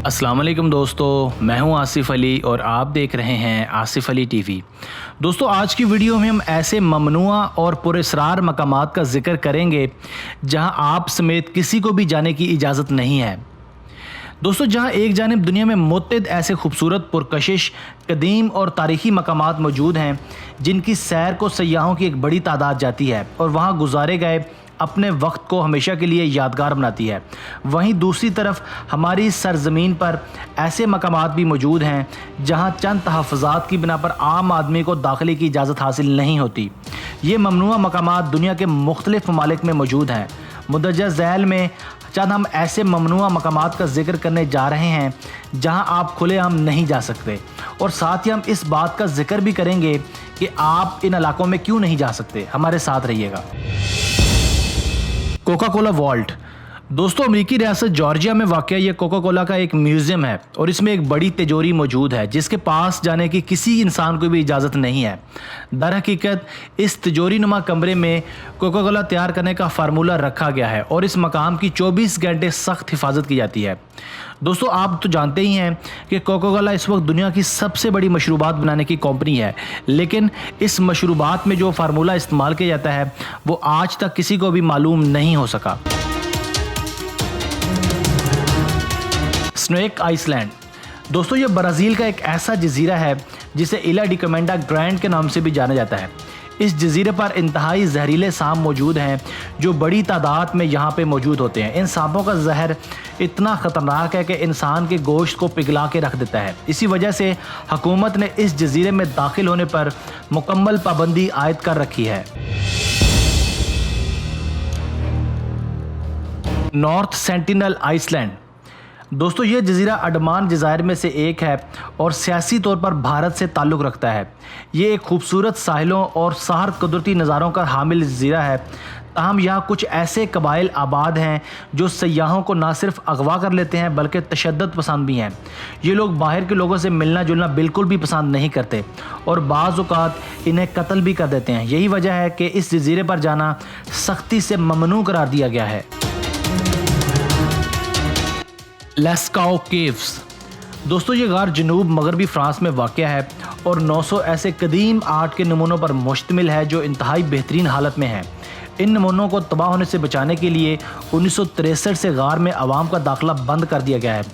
अस्सलाम वालेकुम दोस्तों, मैं हूं आसिफ अली और आप देख रहे हैं आसिफ अली टीवी। दोस्तों, आज की वीडियो में हम ऐसे ममनुआ और पुरअसरार मकामात का जिक्र करेंगे जहां आप समेत किसी को भी जाने की इजाज़त नहीं है। दोस्तों, जहां एक जानिब दुनिया में मुतअद्दिद ऐसे खूबसूरत, पुरकशिश, कदीम और तारीख़ी मकामात मौजूद हैं जिनकी सैर को सयाहों की एक बड़ी तादाद जाती है और वहां गुजारे गए अपने वक्त को हमेशा के लिए यादगार बनाती है, वहीं दूसरी तरफ हमारी सरज़मीन पर ऐसे मकामात भी मौजूद हैं जहां चंद तहफ़्फ़ुज़ात की बिना पर आम आदमी को दाखिले की इजाज़त हासिल नहीं होती। ये ममनुआ मकामात दुनिया के मुख्तलिफ़ ममालिक में मौजूद हैं। मुंदरजा ज़ैल में चंद हम ऐसे ममनुआ मकामात का जिक्र करने जा रहे हैं जहां आप खुलेआम नहीं जा सकते, और साथ ही हम इस बात का जिक्र भी करेंगे कि आप इन इलाकों में क्यों नहीं जा सकते। हमारे साथ रहिएगा। Coca Cola vault. दोस्तों, अमेरिकी रियासत जॉर्जिया में वाक़या ये कोका कोला का एक म्यूज़ियम है और इसमें एक बड़ी तिजोरी मौजूद है जिसके पास जाने की किसी इंसान को भी इजाज़त नहीं है। दर हकीकत इस तिजोरी नुमा कमरे में कोका कोला तैयार करने का फार्मूला रखा गया है और इस मकाम की 24 घंटे सख्त हिफाजत की जाती है। दोस्तों, आप तो जानते ही हैं कि कोका कोला इस वक्त दुनिया की सबसे बड़ी मशरूबात बनाने की कंपनी है, लेकिन इस मशरूबात में जो फार्मूला इस्तेमाल किया जाता है वो आज तक किसी को भी मालूम नहीं हो सका। Snake Island. दोस्तों, ये ब्राज़ील का एक ऐसा जजीरा है जिसे इला डी कमेंडा ग्रैंड के नाम से भी जाना जाता है। इस जजीरे पर इंतहाई जहरीले सांप मौजूद हैं जो बड़ी तादाद में यहाँ पे मौजूद होते हैं। इन सांपों का जहर इतना ख़तरनाक है कि इंसान के गोश्त को पिघला के रख देता है। इसी वजह से हुकूमत ने इस जजीरे में दाखिल होने पर मुकम्मल पाबंदी आयद कर रखी है। North Sentinel Island. दोस्तों, ये जजीरा अंडमान जज़ायर में से एक है और सियासी तौर पर भारत से ताल्लुक़ रखता है। ये एक खूबसूरत साहिलों और साहर कुदरती नज़ारों का हामिल जजीरा है। ताहम यहाँ कुछ ऐसे कबाइल आबाद हैं जो सयाहों को ना सिर्फ अगवा कर लेते हैं बल्कि तशद्दुद पसंद भी हैं। ये लोग बाहर के लोगों से मिलना जुलना बिल्कुल भी पसंद नहीं करते और बाज़ औक़ात इन्हें कत्ल भी कर देते हैं। यही वजह है कि इस जजीरे पर जाना सख्ती से ममनू करार दिया गया है। लेस्काओ केव्स। दोस्तों, ये गार जनूब मगरबी फ्रांस में वाक़या है और 900 ऐसे कदीम आर्ट के नमूनों पर मुश्तमिल है जो इंतहाई बेहतरीन हालत में हैं। इन नमूनों को तबाह होने से बचाने के लिए 1963 से गार में आवाम का दाखिला बंद कर दिया गया है।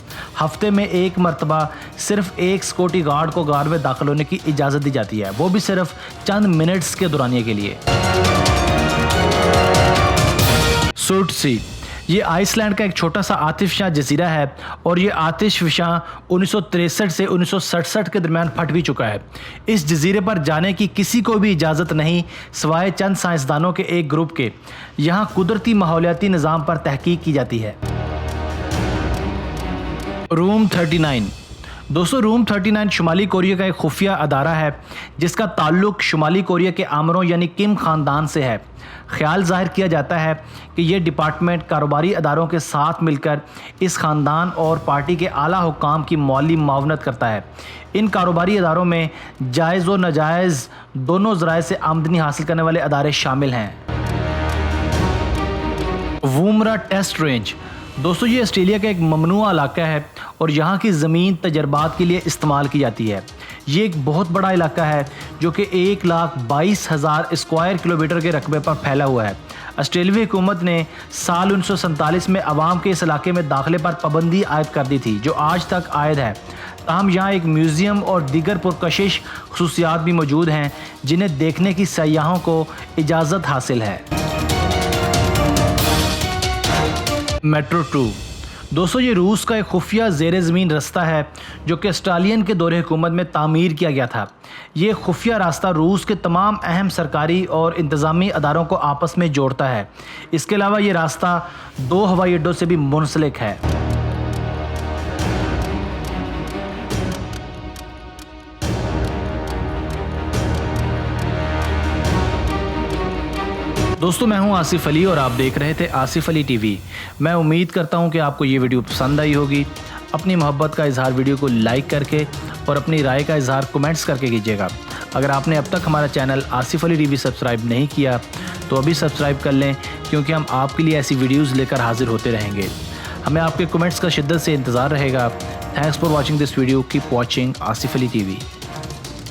हफ्ते में एक मरतबा सिर्फ एक सिक्योरिटी गार्ड को गार में दाखिल होने की इजाज़त दी जाती है, वो भी सिर्फ चंद मिनट्स के दौरानिए के लिए। सुर्टसी। ये आइसलैंड का एक छोटा सा आतिशफशां जजीरा है और ये आतिशफशां 1963 से 1967 के दरमियान फट भी चुका है। इस जजीरे पर जाने की किसी को भी इजाज़त नहीं सिवाय चंद साइंसदानों के एक ग्रुप के। यहाँ कुदरती माहौलियाती निज़ाम पर तहकीक की जाती है। रूम 39। दोस्तों, रूम 39 शुमाली कोरिया का एक खुफिया अदारा है जिसका ताल्लुक़ शुमाली कोरिया के आमरों यानी किम ख़ानदान से है। ख्याल ज़ाहिर किया जाता है कि यह डिपार्टमेंट कारोबारी अदारों के साथ मिलकर इस ख़ानदान और पार्टी के आला हुक्काम की माली मुआवनत करता है। इन कारोबारी अदारों में जायज़ व नाजायज़ दोनों ज़राए से आमदनी हासिल करने वाले अदारे शामिल हैं। वूमरा टेस्ट रेंज। दोस्तों, ये ऑस्ट्रेलिया का एक ममनुआ इलाका है और यहाँ की ज़मीन तजर्बात के लिए इस्तेमाल की जाती है। ये एक बहुत बड़ा इलाका है जो कि 1,22,000 स्क्वायर किलोमीटर के रकबे पर फैला हुआ है। ऑस्ट्रेलियाई हुकूमत ने साल 1947 में आवाम के इस इलाके में दाखिले पर पाबंदी आयद कर दी थी जो आज तक आयद है। ताहम यहाँ एक म्यूज़ियम और दीगर पुरकशिश खसूसियात भी मौजूद हैं जिन्हें देखने की सयाहों को इजाज़त हासिल है। मेट्रो 2। दोस्तों, ये रूस का एक खुफिया ज़ेर ज़मीन रास्ता है जो कि स्टालिन के दौरे हुकूमत में तामीर किया गया था। ये खुफिया रास्ता रूस के तमाम अहम सरकारी और इंतज़ामी अदारों को आपस में जोड़ता है। इसके अलावा ये रास्ता 2 हवाई अड्डों से भी मुंसलिक है। दोस्तों, मैं हूं आसिफ अली और आप देख रहे थे आसिफ अली टीवी। मैं उम्मीद करता हूं कि आपको ये वीडियो पसंद आई होगी। अपनी मोहब्बत का इजहार वीडियो को लाइक करके और अपनी राय का इजहार कमेंट्स करके कीजिएगा। اگر آپ نے اب تک ہمارا channel Asif Ali T V subscribe نہیں کیا تو ابھی سبسکرائب کر لیں، کیونکہ ہم آپ کے لیے ایسی ویڈیوز لے کر حاضر ہوتے رہیں گے۔ ہمیں آپ کے کمنٹس کا شدت سے انتظار رہے گا۔ Thanks for watching this video, keep watching Asif Ali T V.